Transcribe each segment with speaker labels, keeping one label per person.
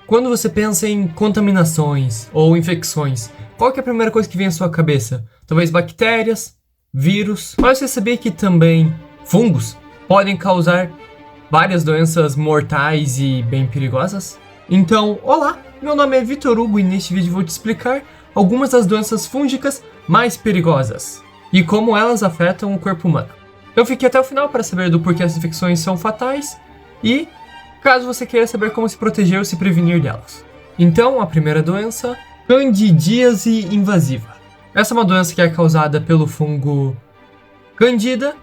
Speaker 1: Quando você pensa em contaminações ou infecções, qual que é a primeira coisa que vem à sua cabeça? Talvez bactérias, vírus, mas você sabia que também fungos podem causar várias doenças mortais e bem perigosas? Então, olá, meu nome é Vitor Hugo e neste vídeo vou te explicar algumas das doenças fúngicas mais perigosas e como elas afetam o corpo humano. Eu fiquei até o final para saber do porquê as infecções são fatais e caso você queira saber como se proteger ou se prevenir delas. Então, a primeira doença, candidíase invasiva. Essa é uma doença que é causada pelo fungo Candida,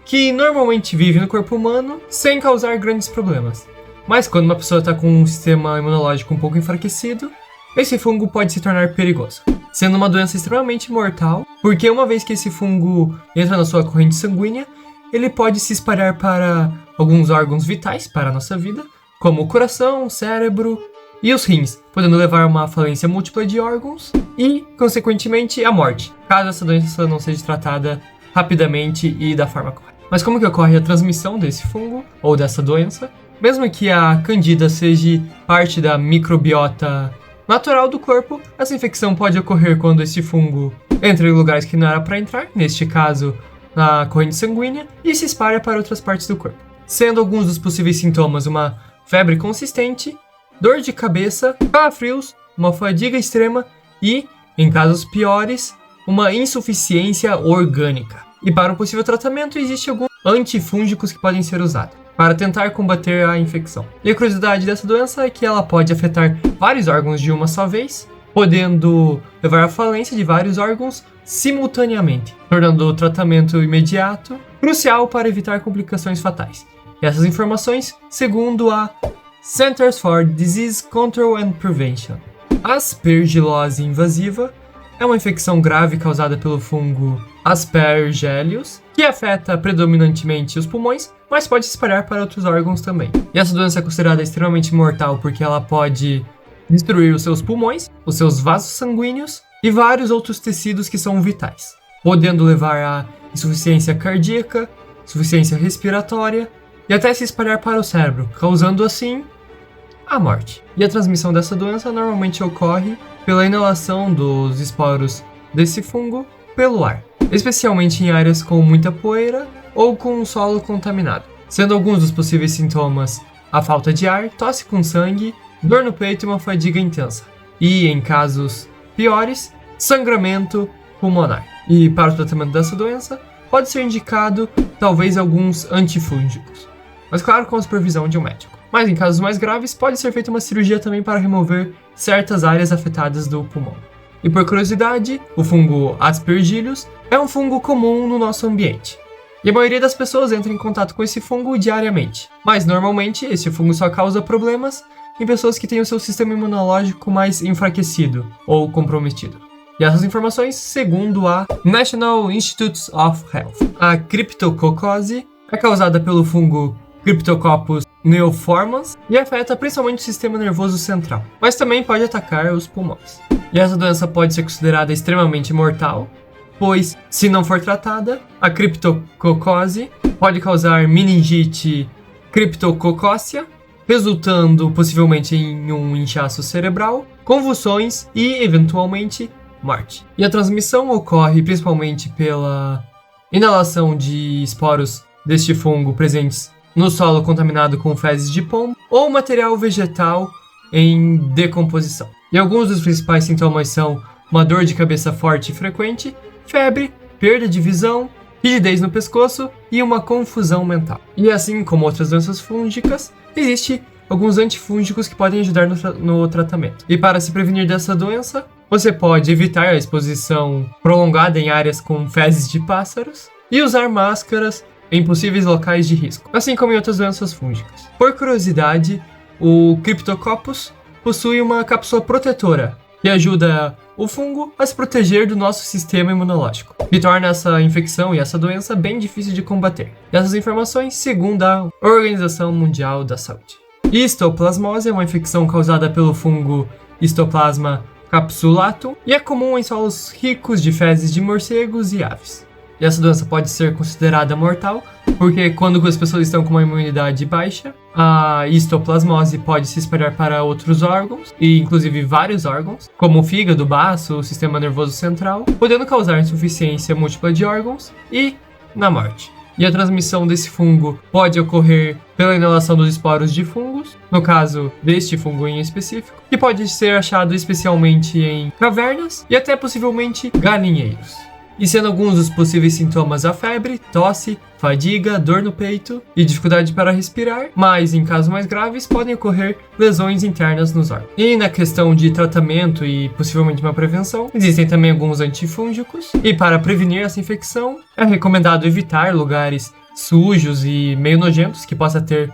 Speaker 1: que normalmente vive no corpo humano sem causar grandes problemas. Mas quando uma pessoa está com um sistema imunológico um pouco enfraquecido, esse fungo pode se tornar perigoso, sendo uma doença extremamente mortal, porque uma vez que esse fungo entra na sua corrente sanguínea, ele pode se espalhar para alguns órgãos vitais para a nossa vida, como o coração, o cérebro e os rins, podendo levar a uma falência múltipla de órgãos e, consequentemente, a morte, caso essa doença não seja tratada rapidamente e da forma correta. Mas como que ocorre a transmissão desse fungo ou dessa doença? Mesmo que a candida seja parte da microbiota natural do corpo, essa infecção pode ocorrer quando esse fungo entra em lugares que não era para entrar, neste caso na corrente sanguínea, e se espalha para outras partes do corpo. Sendo alguns dos possíveis sintomas uma febre consistente, dor de cabeça, calafrios, uma fadiga extrema e, em casos piores, uma insuficiência orgânica. E para um possível tratamento, existem alguns antifúngicos que podem ser usados para tentar combater a infecção. E a curiosidade dessa doença é que ela pode afetar vários órgãos de uma só vez, podendo levar à falência de vários órgãos simultaneamente, tornando o tratamento imediato crucial para evitar complicações fatais. E essas informações, segundo a Centers for Disease Control and Prevention. A aspergilose invasiva é uma infecção grave causada pelo fungo Aspergillus, que afeta predominantemente os pulmões, mas pode se espalhar para outros órgãos também. E essa doença é considerada extremamente mortal porque ela pode destruir os seus pulmões, os seus vasos sanguíneos e vários outros tecidos que são vitais, podendo levar a insuficiência cardíaca, insuficiência respiratória e até se espalhar para o cérebro, causando assim a morte. E a transmissão dessa doença normalmente ocorre pela inalação dos esporos desse fungo pelo ar, especialmente em áreas com muita poeira ou com um solo contaminado, sendo alguns dos possíveis sintomas a falta de ar, tosse com sangue, dor no peito e uma fadiga intensa, e em casos piores, sangramento pulmonar. E para o tratamento dessa doença, pode ser indicado talvez alguns antifúngicos, mas claro com a supervisão de um médico. Mas em casos mais graves, pode ser feita uma cirurgia também para remover certas áreas afetadas do pulmão. E por curiosidade, o fungo Aspergillus é um fungo comum no nosso ambiente. E a maioria das pessoas entra em contato com esse fungo diariamente. Mas normalmente, esse fungo só causa problemas em pessoas que têm o seu sistema imunológico mais enfraquecido ou comprometido. E essas informações, segundo a National Institutes of Health. A criptococose é causada pelo fungo Cryptococcus neoformans e afeta principalmente o sistema nervoso central, mas também pode atacar os pulmões. E essa doença pode ser considerada extremamente mortal, pois, se não for tratada, a criptococose pode causar meningite criptococócea, resultando possivelmente em um inchaço cerebral, convulsões e, eventualmente, morte. E a transmissão ocorre principalmente pela inalação de esporos deste fungo presentes no solo contaminado com fezes de pombo ou material vegetal em decomposição. E alguns dos principais sintomas são uma dor de cabeça forte e frequente, febre, perda de visão, rigidez no pescoço e uma confusão mental. E assim como outras doenças fúngicas, existem alguns antifúngicos que podem ajudar no tratamento. E para se prevenir dessa doença, você pode evitar a exposição prolongada em áreas com fezes de pássaros e usar máscaras em possíveis locais de risco, assim como em outras doenças fúngicas. Por curiosidade, o Cryptococcus possui uma cápsula protetora que ajuda o fungo a se proteger do nosso sistema imunológico e torna essa infecção e essa doença bem difícil de combater. E essas informações segundo a Organização Mundial da Saúde. Histoplasmose é uma infecção causada pelo fungo Histoplasma capsulatum e é comum em solos ricos de fezes de morcegos e aves. E essa doença pode ser considerada mortal, porque quando as pessoas estão com uma imunidade baixa, a histoplasmose pode se espalhar para outros órgãos, e inclusive vários órgãos, como o fígado, baço, o sistema nervoso central, podendo causar insuficiência múltipla de órgãos e na morte. E a transmissão desse fungo pode ocorrer pela inalação dos esporos de fungos, no caso deste fungo em específico, que pode ser achado especialmente em cavernas e até possivelmente galinheiros. E sendo alguns dos possíveis sintomas a febre, tosse, fadiga, dor no peito e dificuldade para respirar, mas em casos mais graves podem ocorrer lesões internas nos órgãos. E na questão de tratamento e possivelmente uma prevenção, existem também alguns antifúngicos, e para prevenir essa infecção é recomendado evitar lugares sujos e meio nojentos que possa ter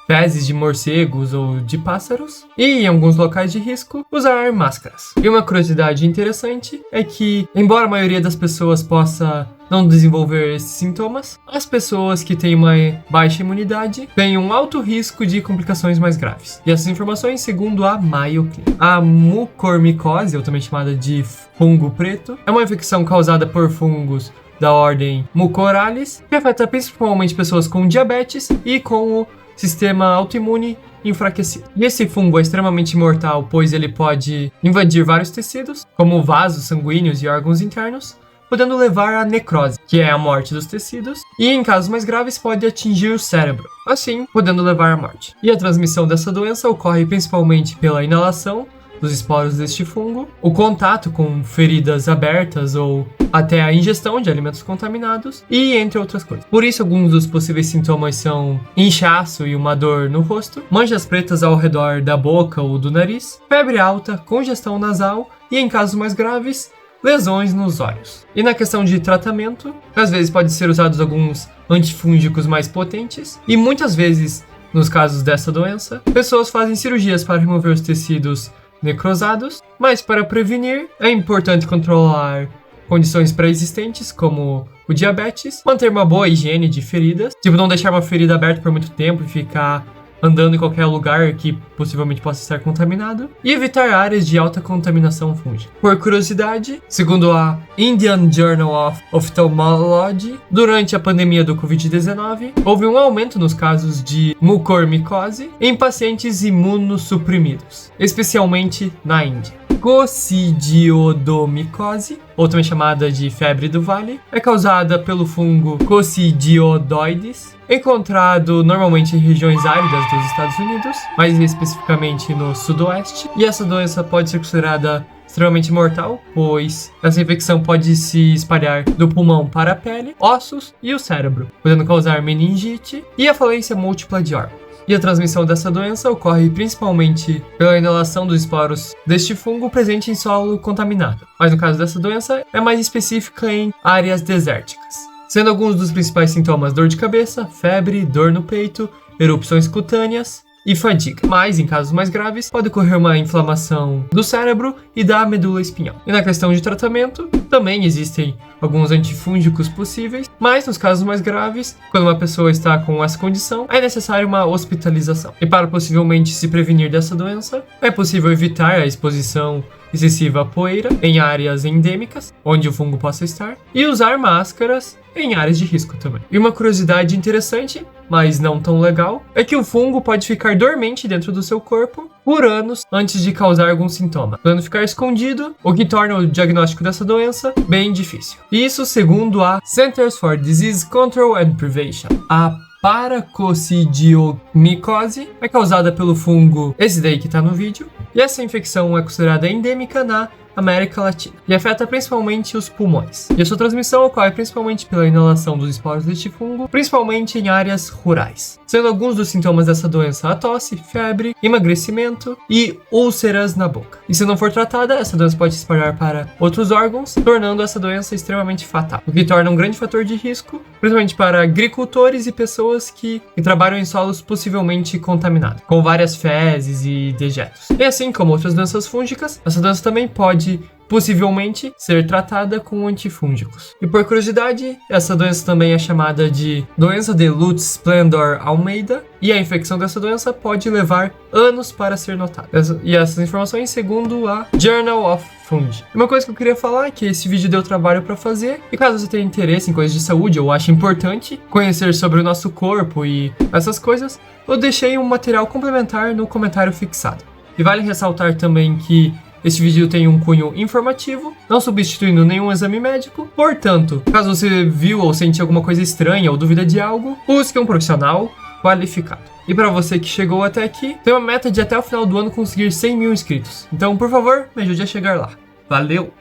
Speaker 1: fezes de morcegos ou de pássaros, e em alguns locais de risco, usar máscaras. E uma curiosidade interessante é que, embora a maioria das pessoas possa não desenvolver esses sintomas, as pessoas que têm uma baixa imunidade têm um alto risco de complicações mais graves. E essas informações segundo a Mayo Clinic. A mucormicose, ou também chamada de fungo preto, é uma infecção causada por fungos da ordem Mucorales, que afeta principalmente pessoas com diabetes e com o sistema autoimune enfraquecido. E esse fungo é extremamente mortal, pois ele pode invadir vários tecidos, como vasos sanguíneos e órgãos internos, podendo levar à necrose, que é a morte dos tecidos, e em casos mais graves pode atingir o cérebro, assim podendo levar à morte. E a transmissão dessa doença ocorre principalmente pela inalação dos esporos deste fungo, o contato com feridas abertas ou até a ingestão de alimentos contaminados e entre outras coisas. Por isso, alguns dos possíveis sintomas são inchaço e uma dor no rosto, manchas pretas ao redor da boca ou do nariz, febre alta, congestão nasal e, em casos mais graves, lesões nos olhos. E na questão de tratamento, às vezes pode ser usados alguns antifúngicos mais potentes e muitas vezes, nos casos dessa doença, pessoas fazem cirurgias para remover os tecidos necrosados, mas para prevenir é importante controlar condições pré-existentes como o diabetes, manter uma boa higiene de feridas, tipo não deixar uma ferida aberta por muito tempo e ficar andando em qualquer lugar que possivelmente possa estar contaminado, e evitar áreas de alta contaminação fúngica. Por curiosidade, segundo a Indian Journal of Ophthalmology, durante a pandemia do Covid-19, houve um aumento nos casos de mucormicose em pacientes imunossuprimidos, especialmente na Índia. Coccidioidomicose, ou também chamada de febre do vale, é causada pelo fungo Coccidioides, encontrado normalmente em regiões áridas dos Estados Unidos, mais especificamente no sudoeste, e essa doença pode ser considerada extremamente mortal, pois essa infecção pode se espalhar do pulmão para a pele, ossos e o cérebro, podendo causar meningite e a falência múltipla de órgãos. E a transmissão dessa doença ocorre principalmente pela inalação dos esporos deste fungo presente em solo contaminado, mas no caso dessa doença é mais específica em áreas desérticas, sendo alguns dos principais sintomas dor de cabeça, febre, dor no peito, erupções cutâneas e fadiga. Mas, em casos mais graves, pode ocorrer uma inflamação do cérebro e da medula espinhal. E na questão de tratamento, também existem alguns antifúngicos possíveis, mas nos casos mais graves, quando uma pessoa está com essa condição, é necessária uma hospitalização. E para possivelmente se prevenir dessa doença, é possível evitar a exposição excessiva à poeira em áreas endêmicas, onde o fungo possa estar, e usar máscaras em áreas de risco também. E uma curiosidade interessante, mas não tão legal, é que o fungo pode ficar dormente dentro do seu corpo por anos antes de causar algum sintoma, podendo ficar escondido, o que torna o diagnóstico dessa doença bem difícil. Isso segundo a Centers for Disease Control and Prevention. A paracoccidiomicose é causada pelo fungo, esse daí que tá no vídeo, e essa infecção é considerada endêmica na América Latina e afeta principalmente os pulmões. E a sua transmissão ocorre principalmente pela inalação dos esporos deste fungo, principalmente em áreas rurais. Sendo alguns dos sintomas dessa doença a tosse, febre, emagrecimento e úlceras na boca. E se não for tratada, essa doença pode se espalhar para outros órgãos, tornando essa doença extremamente fatal, o que torna um grande fator de risco, principalmente para agricultores e pessoas que trabalham em solos possivelmente contaminados, com várias fezes e dejetos. E assim como outras doenças fúngicas, essa doença também pode possivelmente ser tratada com antifúngicos. E por curiosidade, essa doença também é chamada de doença de Lutz Splendor Almeida, e a infecção dessa doença pode levar anos para ser notada. E essas informações segundo a Journal of Fungi. Uma coisa que eu queria falar é que esse vídeo deu trabalho para fazer, e caso você tenha interesse em coisas de saúde ou ache importante conhecer sobre o nosso corpo e essas coisas, eu deixei um material complementar no comentário fixado. E vale ressaltar também que esse vídeo tem um cunho informativo, não substituindo nenhum exame médico. Portanto, caso você viu ou sentiu alguma coisa estranha ou dúvida de algo, busque um profissional qualificado. E para você que chegou até aqui, tem uma meta de até o final do ano conseguir 100 mil inscritos. Então, por favor, me ajude a chegar lá. Valeu!